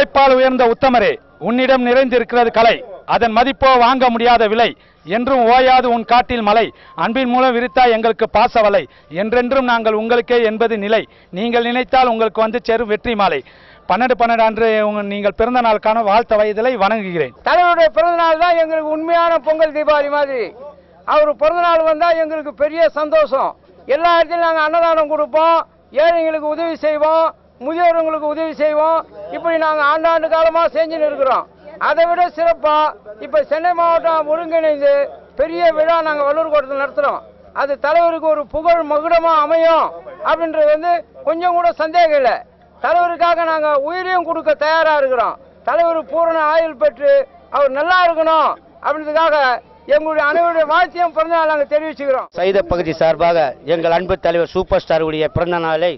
உழைப்பால் உயர்ந்த உத்தமரே, உன்னிடம் நிறைந்திருக்கிறது கலை, அதன் மதிப்போ வாங்க முடியாத விலை. என்றும் ஓயாது உன் காட்டில் மலை, அன்பின் மூலம் விரித்தாய் எங்களுக்கு பாசவலை. என்றென்றும் நாங்கள் உங்களுக்கே என்பது நிலை, நீங்கள் நினைத்தால் உங்களுக்கு வந்து சேரும் வெற்றி மாலை. 12/12 அன்று நீங்கள் பிறந்த நாளுக்கான வாழ்த்த வயதிலை வணங்குகிறேன். தலைவருடைய பிறந்த நாள் தான் எங்களுக்கு உண்மையான பொங்கல் தீபாவளி மாதிரி. அவர் பிறந்த நாள் வந்தால் எங்களுக்கு பெரிய சந்தோஷம். எல்லா இடத்துலையும் நாங்கள் அன்னதானம் கொடுப்போம், ஏழைங்களுக்கு உதவி செய்வோம், முதியோர்களுக்கு உதவி செய்வோம். இப்படி நாங்கள் ஆண்டாண்டு காலமாக செஞ்சுன்னு இருக்கிறோம். அதை விட சிறப்பாக இப்போ சென்னை மாவட்டம் ஒருங்கிணைந்து பெரிய விழா நாங்கள் வள்ளூர் கோட்டத்தில் நடத்துகிறோம். அது தலைவருக்கு ஒரு புகழ் மகுடமாக அமையும் அப்படின்றது வந்து கொஞ்சம் கூட சந்தேகம் இல்லை. தலைவருக்காக நாங்கள் உயிரையும் கொடுக்க தயாராக இருக்கிறோம். தலைவர் பூரண ஆயுள் பெற்று அவர் நல்லா இருக்கணும் அப்படின்றதுக்காக எங்களுடைய அனைவருடைய வாழ்த்தையும் பிறந்த நாள் நாங்கள் தெரிவிச்சுக்கிறோம். சைத பகுதி சார்பாக எங்கள் அன்பு தலைவர் சூப்பர் ஸ்டாருடைய பிறந்த நாளை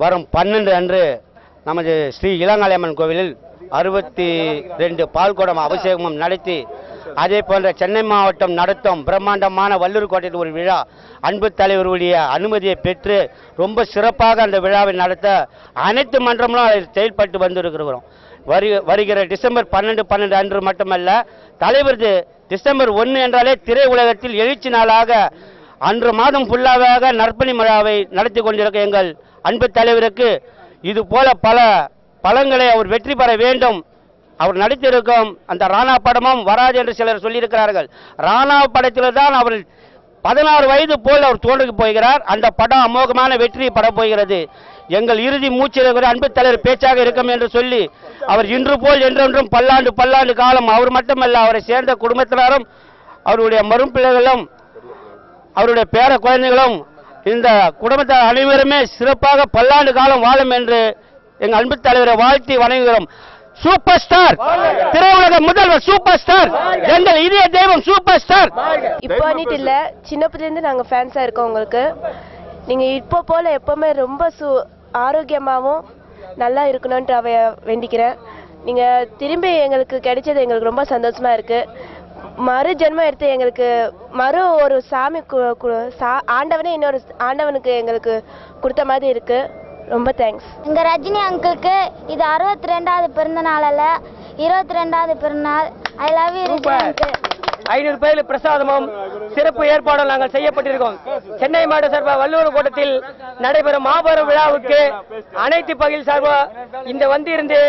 வரும் 12 அன்று நமது ஸ்ரீ இளங்காளியம்மன் கோவிலில் 62 பால்குடம் அபிஷேகமும் நடத்தி, அதே போன்ற சென்னை மாவட்டம் நடத்தும் பிரம்மாண்டமான வள்ளூர் கோட்டையில் ஒரு விழா அன்பு தலைவருடைய அனுமதியை பெற்று ரொம்ப சிறப்பாக அந்த விழாவை நடத்த அனைத்து மன்றங்களும் அதில் செயல்பட்டு வந்திருக்கிறோம். வருகிற டிசம்பர் 12/12 அன்று மட்டுமல்ல, தலைவர் டிசம்பர் 1 என்றாலே திரை உலகத்தில் எழுச்சி நாளாக அன்று மாதம் ஃபுல்லாக நற்பணி விழாவை நடத்தி கொண்டிருக்க எங்கள் அன்பு தலைவருக்கு இது போல பல பலங்களை அவர் வெற்றி பெற வேண்டும். அவர் நடித்திருக்கும் அந்த ராணா படமும் வராது என்று சிலர் சொல்லியிருக்கிறார்கள். ராணா படத்தில் தான் அவர் 16 வயது போல் அவர் தோன்றுக்கு போகிறார். அந்த படம் அமோகமான வெற்றி பெற போகிறது. எங்கள் இறுதி மூச்சில் அன்பு தலைவர் பேச்சாக இருக்கும் என்று சொல்லி அவர் இன்று போல் என்றென்றும் பல்லாண்டு காலம் அவர் மட்டுமல்ல, அவரை சேர்ந்த குடும்பத்தினரும் அவருடைய மரும் பிள்ளைகளும் அவருடைய பேர குழந்தைகளும் இந்த குடும்பத்தார் அனைவருமே சிறப்பாக பல்லாண்டு காலம் வாழும் என்று எங்கள் அன்பு தலைவரை வாழ்த்தி வணங்குகிறோம். சூப்பர் ஸ்டார், திரையுலக முதல்வர் சூப்பர் ஸ்டார், எங்கள் இதய தெய்வம் சூப்பர் ஸ்டார். இப்போ அன்னிட்டு இல்ல, சின்ன பிள்ளைலேருந்து நாங்கள் ஃபேன்ஸாக இருக்கோம் உங்களுக்கு. நீங்கள் இப்போ போல எப்போவுமே ரொம்ப ஆரோக்கியமாகவும் நல்லா இருக்கணும்ன்ட்டு அவைய வேண்டிக்கிறேன். நீங்கள் திரும்பி எங்களுக்கு கிடைச்சது எங்களுக்கு ரொம்ப சந்தோஷமாக இருக்குது. மறு ஜென்மம் எடுத்து எங்களுக்கு ஒரு சாமி ஆண்டவனே இன்னொரு ஆண்டவனுக்கு எங்களுக்கு கொடுத்த மாதிரி இருக்குது. ரொம்ப தேங்க்ஸ். எங்கள் ரஜினி அங்கிளுக்கு இது 62வது பிறந்த நாள் அல்ல, 22வது பிறந்தநாள். I love you Rajini uncle. 500 பேர் பிரசாதமும் சிறப்பு ஏற்பாடும் நாங்கள் செய்யப்பட்டிருக்கோம். சென்னை மாவட்ட சார்பாக வள்ளூர் கோட்டத்தில் நடைபெறும் மாபெரும் விழாவுக்கு அனைத்து பகுதியில் சார்பாக இந்த வந்திருந்து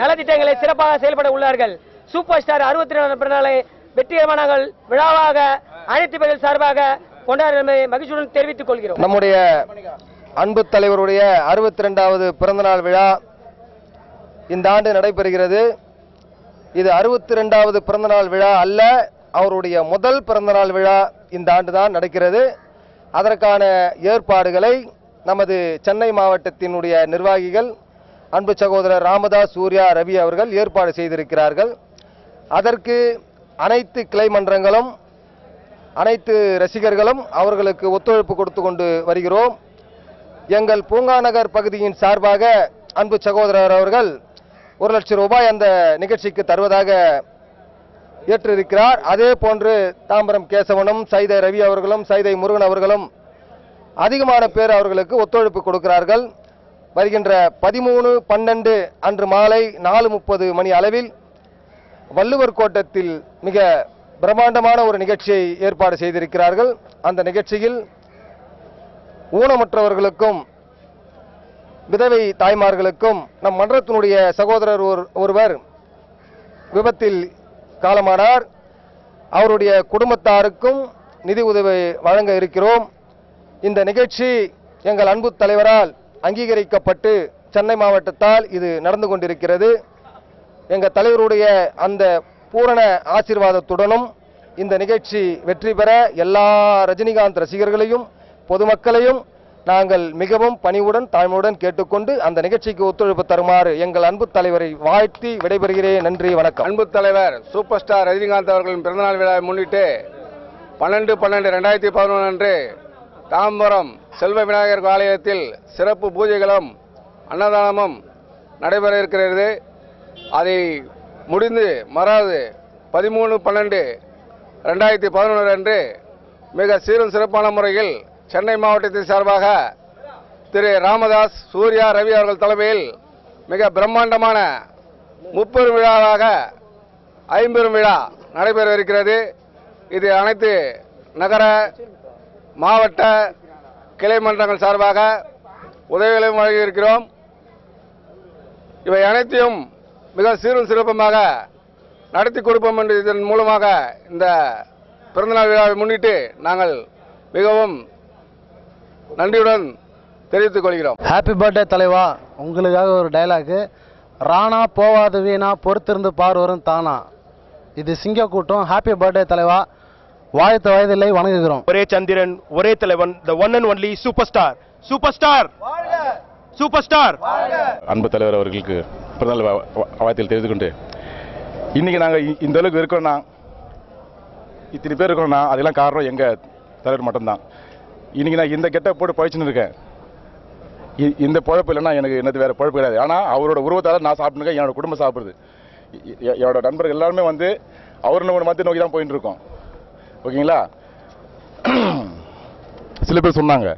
நலத்திட்டங்களை சிறப்பாக செயல்பட உள்ளார்கள். சூப்பர் ஸ்டார் 62வது பிறந்தநாளை வெற்றிகரமான நாங்கள் விழாவாக அனைத்து பகுதியில் சார்பாக கொண்டாட மகிழ்ச்சியுடன் தெரிவித்துக் கொள்கிறோம். நம்முடைய அன்பு தலைவருடைய 62வது பிறந்தநாள் விழா இந்த ஆண்டு நடைபெறுகிறது. இது 62வது பிறந்தநாள் விழா அல்ல, அவருடைய முதல் பிறந்தநாள் விழா இந்த ஆண்டு தான் நடக்கிறது. அதற்கான ஏற்பாடுகளை நமது சென்னை மாவட்டத்தினுடைய நிர்வாகிகள் அன்பு சகோதரர் ராமதாஸ், சூர்யா, ரவி அவர்கள் ஏற்பாடு செய்திருக்கிறார்கள். அதற்கு அனைத்து கிளை மன்றங்களும் அனைத்து ரசிகர்களும் அவர்களுக்கு ஒத்துழைப்பு கொடுத்து கொண்டு வருகிறோம். எங்கள் பூங்கா நகர் பகுதியின் சார்பாக அன்பு சகோதரர் அவர்கள் 1 லட்சம் ரூபாய் அந்த நிகழ்ச்சிக்கு தருவதாக ஏற்றிருக்கிறார். அதே போன்று தாம்பரம் கேசவனும் சைதை ரவி அவர்களும் சைதை முருகன் அவர்களும் அதிகமான பேர் அவர்களுக்கு ஒத்துழைப்பு கொடுக்கிறார்கள். வருகின்ற 13/12 அன்று மாலை 4:30 மணி அளவில் வள்ளுவர் கோட்டத்தில் மிக பிரம்மாண்டமான ஒரு நிகழ்ச்சியை ஏற்பாடு செய்திருக்கிறார்கள். அந்த நிகழ்ச்சியில் ஊனமுற்றவர்களுக்கும் விதவை தாய்மார்களுக்கும் நம் மன்றத்தினுடைய சகோதரர் ஒருவர் விபத்தில் காலமானார். அவருடைய குடும்பத்தாருக்கும் நிதி உதவி வழங்க இருக்கிறோம். இந்த நிகழ்ச்சி எங்கள் அன்பு தலைவரால் அங்கீகரிக்கப்பட்டு சென்னை மாவட்டத்தால் இது நடந்து கொண்டிருக்கிறது. எங்கள் தலைவருடைய அந்த பூரண ஆசீர்வாதத்துடனும் இந்த நிகழ்ச்சி வெற்றி பெற எல்லா ரஜினிகாந்த் ரசிகர்களையும் பொதுமக்களையும் நாங்கள் மிகவும் பணிவுடன் தாழ்மையுடன் கேட்டுக்கொண்டு அந்த நிகழ்ச்சிக்கு ஒத்துழைப்பு தருமாறு எங்கள் அன்பு தலைவரை வாழ்த்தி விடைபெறுகிறேன். நன்றி, வணக்கம். அன்பு தலைவர் சூப்பர் ஸ்டார் ரஜினிகாந்த் அவர்களின் பிறந்தநாள் விழாவை முன்னிட்டு 12/12/2011 அன்று தாம்பரம் செல்வ விநாயகர் ஆலயத்தில் சிறப்பு பூஜைகளும் அன்னதானமும் நடைபெற இருக்கிறது. அதை முடிந்து மறாது 13/12/2011 அன்று மிக சீரும் சிறப்பான முறையில் சென்னை மாவட்டத்தின் சார்பாக திரு ராமதாஸ், சூர்யா, ரவி அவர்கள் தலைமையில் மிக பிரம்மாண்டமான முப்பெரும் விழாவாக ஐம்பெரும் விழா நடைபெறவிருக்கிறது. இது அனைத்து நகர மாவட்ட கிளை மன்றங்கள் சார்பாக உதவிகளையும் வழங்கியிருக்கிறோம். இவை அனைத்தையும் மிக சீரும் சிறப்பமாக நடத்தி கொடுப்போம் என்று இதன் மூலமாக இந்த பிறந்தநாள் விழாவை முன்னிட்டு நாங்கள் மிகவும் நன்றியுடன் தெரிவித்துக் கொள்கிறோம். ஹாப்பி பர்த்டே தலைவா. உங்களுக்காக ஒரு டைலாக். ராணா போவாது வீணா பொறுத்திருந்து பார் வரும் தானா. இது சிங்க கூட்டம். ஹாப்பி பர்த்டே தலைவா. வாழ்த்த வயதில்லை வணங்குகிறோம். ஒரே சந்திரன் ஒரே தலைவன், the one and only super star. Super star. அன்பு தலைவர் அவர்களுக்கு பிறந்தநாள் வாழ்த்தில் தெரிவித்துக் கொண்டு, இன்னைக்கு நாங்கள் இந்த அளவுக்கு இருக்கோம்னா, இத்தனை பேர் இருக்கோம்னா அதெல்லாம் காரணம் எங்கள் தலைவர் மட்டும்தான். இன்னைக்கு நான் இந்த கெட்ட போட்டு பழிச்சுன்னு இருக்கேன். இந்த பழப்பு இல்லைன்னா எனக்கு என்னது வேறு பழப்பு கிடையாது. ஆனால் அவரோட உருவத்தால் நான் சாப்பிட்டுருக்கேன், என்னோட குடும்பம் சாப்பிடுது. என்னோட நண்பர்கள் எல்லாருமே வந்து அவர் ஒரு மத்திய நோக்கி தான் போயிட்டு இருக்கோம். ஓகேங்களா? சில பேர் சொன்னாங்க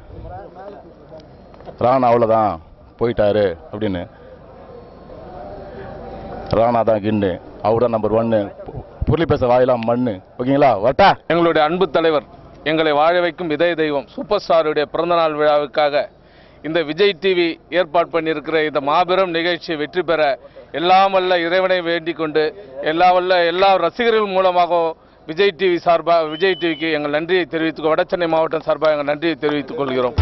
ராணா அவ்வளோதான் போயிட்டாரு அப்படின்னு. ராணா தான் கின்னு, அவர் தான் நம்பர் 1. பொருளி பேச வாயிலாம் மண்ணு. ஓகேங்களா? வட்டா. எங்களுடைய அன்பு தலைவர், எங்களை வாழ வைக்கும் இதய தெய்வம் சூப்பர் ஸ்டாருடைய பிறந்தநாள் விழாவுக்காக இந்த விஜய் டிவி ஏற்பாடு பண்ணியிருக்கிற இந்த மாபெரும் நிகழ்ச்சியை வெற்றி பெற எல்லாம் வல்ல இறைவனை வேண்டிக் கொண்டு எல்லா ரசிகர்கள் மூலமாக விஜய் டிவி சார்பாக விஜய் டிவிக்கு எங்கள் நன்றியை தெரிவித்துக் வடசென்னை மாவட்டம் சார்பாக எங்கள் நன்றியை தெரிவித்துக் கொள்கிறோம்.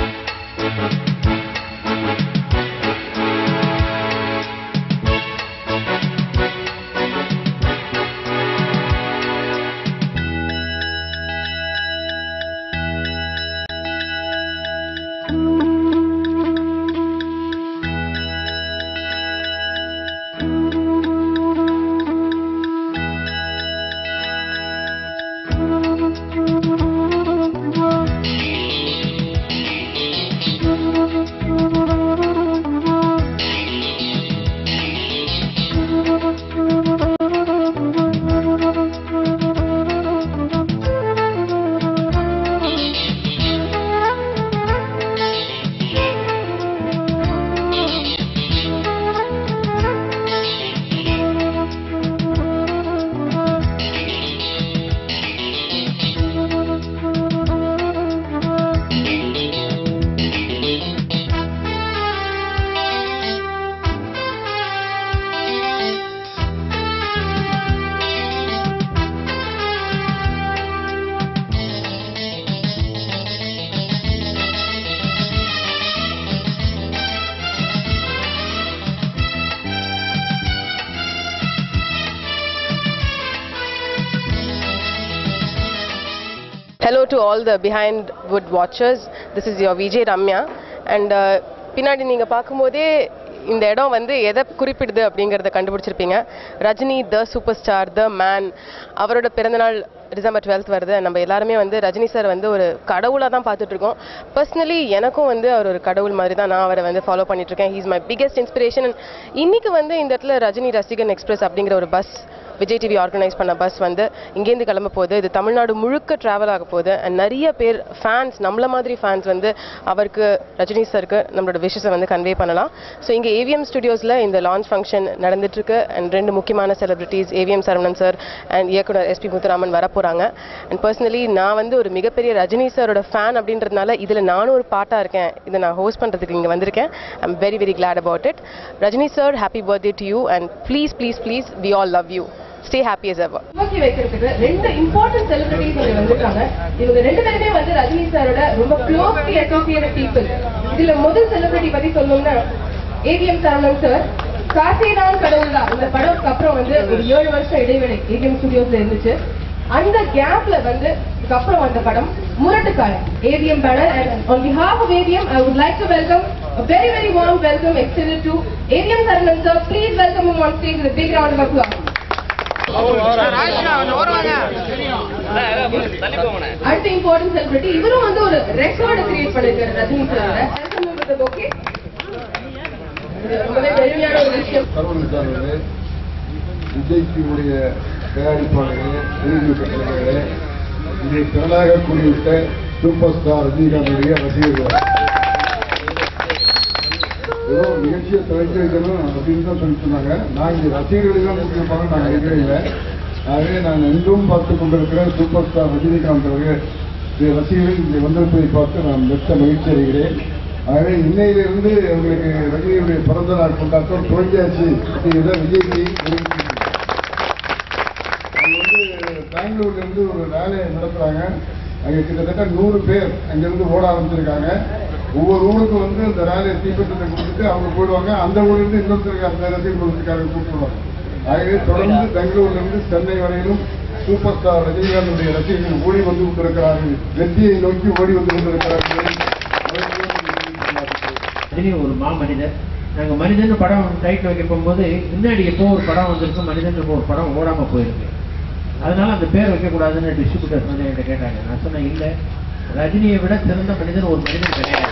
Hello to all the behind wood watchers. This is your VJ Ramya and பின்னாடி நீங்க பாக்கும்போதே இந்த இடம் வந்து எதை குறிப்பிடுது அப்படிங்கறத கண்டுபிடிச்சிருப்பீங்க. Rajini the super star, the man. அவரோட பிறந்தநாள் டிசம்பர் 12th வருது. நம்ம எல்லாருமே வந்து ரஜினி சார் வந்து ஒரு கடவுளா தான் பார்த்துட்டு இருக்கோம். பர்சனலி எனக்கும் வந்து அவர் ஒரு கடவுள் மாதிரி தான் நான் அவரை வந்து ஃபாலோ பண்ணிட்டு இருக்கேன். He is my biggest inspiration. இன்னைக்கு வந்து இந்த இடத்துல ரஜினி ரசிகன் எக்ஸ்பிரஸ் அப்படிங்கிற ஒரு பஸ் விஜய் டிவி ஆர்கனைஸ் பண்ண பஸ் வந்து இங்கேருந்து கிளம்ப போகுது. இது தமிழ்நாடு முழுக்க ட்ராவல் ஆக போகுது. அண்ட் நிறைய பேர் ஃபேன்ஸ், நம்மள மாதிரி ஃபேன்ஸ் வந்து அவருக்கு ரஜினி சாருக்கு நம்மளோட விஷஸை வந்து கன்வே பண்ணலாம். ஸோ இங்கே ஏவிஎம் ஸ்டுடியோஸில் இந்த லான்ச் ஃபங்க்ஷன் நடந்துட்டுருக்கு. அண்ட் 2 முக்கியமான celebrities AVM Saravanan sir and இயக்குனர் எஸ்பி முத்துராமன் வரப்போகிறாங்க. அண்ட் பர்சனலி நான் வந்து ஒரு மிகப்பெரிய ரஜினி சாரோட ஃபேன் அப்படின்றதுனால இதில் நானும் ஒரு பாட்டாக இருக்கேன். இதை நான் ஹோஸ்ட் பண்ணுறதுக்கு இங்கே வந்திருக்கேன். I am very very glad about it. Rajini sir, happy birthday to you and please please please we all love you. Stay happy as ever. துவக்கி வைக்கிறதுக்கு 2 இம்பார்ட்டன்ட் செலிபிரிட்டிஸ் இங்க வந்திருக்காங்க. இவங்க 2 பேருமே வந்து ரஜினி சாரோட ரொம்ப க்ளோஸ்லி அசோசியேட்டட் பீப்பிள். இதுல முதல் செலிபிரிட்டி பத்தி சொல்லணும்னா ஏவிஎம் சரவணன் சார். காசேதான் கடவுளா இந்த படத்துக்கு அப்புறம் வந்து ஒரு 7 வருஷம் இடைவெளி ஏவிஎம் ஸ்டுடியோஸ்ல இருந்துச்சு. அந்த கேப்ல வந்து அதுக்கப்புறம் வந்த படம் Murattukkaran, AVM banner. And on behalf of AVM, I would like to welcome a very very warm welcome extended to AVM Saranan sir. Please welcome him on stage with a big round of applause. அடுத்த important celebrity, இவரும் வந்து ஒரு record create பண்ணிருக்காரு ரஜினி சாரோட. Okay, ரொம்பவே பெருமையான ஒரு விஷயம். விஜய் டிவியுடைய தயாரிப்பாளர்களே, எழுதிய இதை திரளாக கூறிவிட்ட சூப்பர் ஸ்டார் ரஜினிகாந்துடைய ரசிகர்கள் ஏதோ நிகழ்ச்சியை துவக்கி வைக்கணும் அப்படின்னு தான் சொல்லி சொன்னாங்க. நான் இங்கே ரசிகர்களை தான் கூட்டியிருப்பாங்க, நான் நினைக்கவே இல்லை. ஆகவே நான் எங்கும் பார்த்து கொண்டிருக்கிற சூப்பர் ஸ்டார் ரஜினிகாந்த் அவர்கள் ரசிகர்கள் இங்கே வந்திருப்பதை பார்த்து நான் மிக்க மகிழ்ச்சி அடைகிறேன். ஆகவே இன்னையிலிருந்து அவங்களுக்கு ரஜினியுடைய பிறந்த நாள் கொண்டாட்டம் துவங்கியாச்சு அப்படிங்கிறத விஜய் பெங்களூர்ல இருந்து ஒரு வேலையை நடத்துறாங்க. அங்கே கிட்டத்தட்ட 100 பேர் அங்கிருந்து ஓட ஆரம்பிச்சிருக்காங்க. ஒவ்வொரு ஊருக்கும் வந்து இந்த ரேலியை தீப்பற்றத்தை கொடுத்துட்டு அவங்க போயிடுவாங்க. அந்த ஊர்லேருந்து இன்னொருத்தருக்கு அந்த ரசிகர் கொடுத்துருக்காங்க கூப்பிடுவாங்க. ஆகவே தொடர்ந்து பெங்களூர்ல இருந்து சென்னை வரையிலும் சூப்பர் ஸ்டார் ரஜினிகாந்துடைய ரசிகர்கள் ஓடி வந்து கொண்டிருக்கிறார்கள், வெற்றியை நோக்கி ஓடி வந்து கொண்டிருக்கிறார்கள். ரஜினி ஒரு மாமனிதர். நாங்கள் மனிதன் படம் டைட்டில் வைக்க போகும்போது முன்னாடி எப்போ ஒரு படம் வந்திருக்கு, மனிதன் ஒரு படம் ஓடாமல் போயிருக்கு, அதனால அந்த பேர் வைக்கக்கூடாதுன்னு டிஸ்ட்ரிபியூட்டர்ஸ் வந்து என்கிட்ட கேட்டாங்க. நான் சொன்னேன், இல்லை, ரஜினியை விட சிறந்த மனிதன் ஒரு மனிதன் கிடையாது.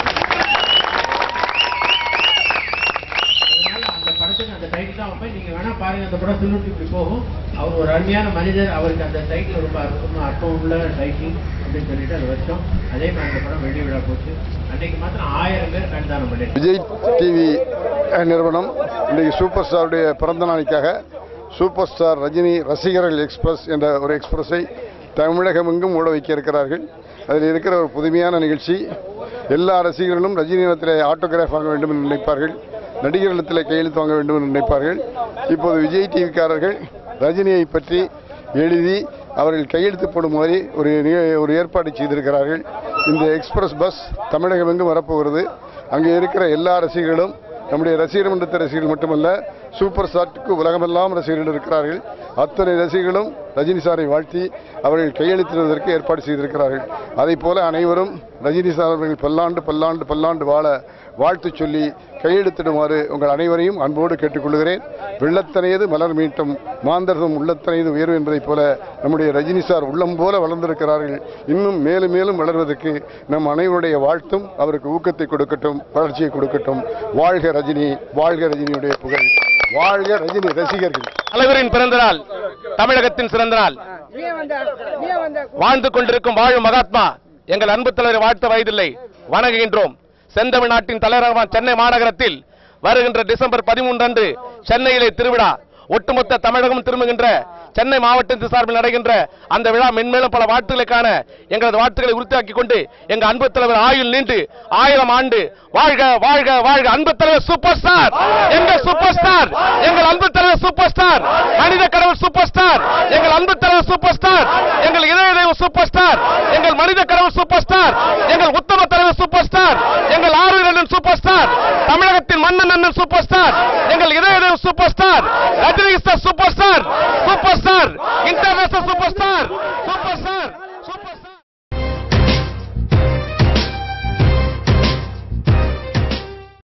அதனால அந்த படத்துக்கு அந்த டைட்டில் தான் வைப்பேன். நீங்கள் வேணா பாருங்க, அந்த படம் சொல்லிட்டு இப்படி போகும். அவர் ஒரு அருமையான மனிதர், அவருக்கு அந்த டைட்டில் ரொம்ப அர்த்தம் உள்ள டைட்டில் அப்படின்னு சொல்லிட்டு அதை வச்சோம். அதே மாதிரி அந்த படம் வெள்ளி விழா போச்சு. அன்னைக்கு மாத்திரம் 1000 பேர் கண்தானம் பண்ணிட்டு. விஜய் டிவி நிறுவனம் இன்றைக்கு சூப்பர் ஸ்டாருடைய பிறந்த நாளைக்காக சூப்பர் ஸ்டார் ரஜினி ரசிகர்கள் எக்ஸ்பிரஸ் என்ற ஒரு எக்ஸ்பிரஸை தமிழகமெங்கும் ஓட வைக்க இருக்கிறார்கள். அதில் இருக்கிற ஒரு புதுமையான நிகழ்ச்சி, எல்லா ரசிகர்களும் ரஜினியிடத்தில் ஆட்டோகிராஃப் வாங்க வேண்டும் என்று நினைப்பார்கள், நடிகர்களிடத்தில் கையெழுத்து வாங்க வேண்டும் என்று நினைப்பார்கள். இப்போது விஜய் டிவிக்காரர்கள் ரஜினியை பற்றி எழுதி அவர்கள் கையெழுத்து போடும் மாதிரி ஒரு ஏற்பாடு செய்திருக்கிறார்கள். இந்த எக்ஸ்பிரஸ் பஸ் தமிழகமெங்கும் வரப்போகிறது. அங்கே இருக்கிற எல்லா ரசிகர்களும், நம்முடைய ரசிகர் மன்றத்த ரசிகர்கள் மட்டுமல்ல, சூப்பர் ஸ்டாருக்கு உலகமெல்லாம் ரசிகர்கள் இருக்கிறார்கள். அத்தனை ரசிகர்களும் ரஜினி சாரை வாழ்த்தி அவர்கள் கையெழுத்திடுவதற்கு ஏற்பாடு செய்திருக்கிறார்கள். அதை போல அனைவரும் ரஜினி சார் அவர்கள் பல்லாண்டு பல்லாண்டு பல்லாண்டு வாழ வாழ்த்து சொல்லி கையெழுத்திடுமாறு உங்கள் அனைவரையும் அன்போடு கேட்டுக்கொள்கிறேன். வெள்ளத்தனையது மலர் மீட்டும், மாந்தர்தம் உள்ளத்தனையது உயர்வு என்பதைப் போல நம்முடைய ரஜினி சார் உள்ளம் போல வளர்ந்திருக்கிறார்கள். இன்னும் மேலும் மேலும் வளர்வதற்கு நம் அனைவருடைய வாழ்த்தும் அவருக்கு ஊக்கத்தை கொடுக்கட்டும், வளர்ச்சியை கொடுக்கட்டும். வாழ்க ரஜினி, வாழ்க ரஜினியுடைய புகழ், வாழ்க ரஜினி ரசிகர்கள். தலைவரின் பிறந்த நாள் தமிழகத்தின் சிறந்த நாள். வாழ்ந்து கொண்டிருக்கும் வாழும் மகாத்மா எங்கள் அன்பு தலைவர் வாழ்த்த வயதில்லை, வணங்குகின்றோம். செந்தமிழ்நாட்டின் தலைநகரமான சென்னை மாநகரத்தில் வருகின்ற டிசம்பர் 13 அன்று சென்னையிலே திருவிழா. ஒட்டுமொத்த தமிழகம் திரும்புகின்ற சென்னை மாவட்டத்தின் சார்பில் நடைகின்ற அந்த விழா மென்மேலும் பல வாழ்த்துக்களுக்கான எங்களது வாழ்த்துக்களை உறுதியாக்கிக் கொண்டு எங்கள் அன்பு தலைவர் ஆயுள் நீண்டு 1000 ஆண்டு வாழ்க வாழ்க வாழ்க. அன்பு தலைவர் சூப்பர் ஸ்டார், எங்கள் சூப்பர் ஸ்டார், எங்கள் அன்பு தலைவர் சூப்பர் ஸ்டார், மனித கடவுள் சூப்பர் ஸ்டார், எங்கள் அன்பு தலைவர் சூப்பர் ஸ்டார், எங்கள் இதய தெய்வம் சூப்பர் ஸ்டார், எங்கள் மனித கடவுள் சூப்பர் ஸ்டார், எங்கள் உத்தம தலைவர் சூப்பர் ஸ்டார், எங்கள் ஆரூர் அண்ணன் சூப்பர் ஸ்டார், தமிழகத்தின் மன்னன் அண்ணன் சூப்பர் ஸ்டார், எங்கள் இதய தெய்வம் super star, Rajini super star, super star, international super star,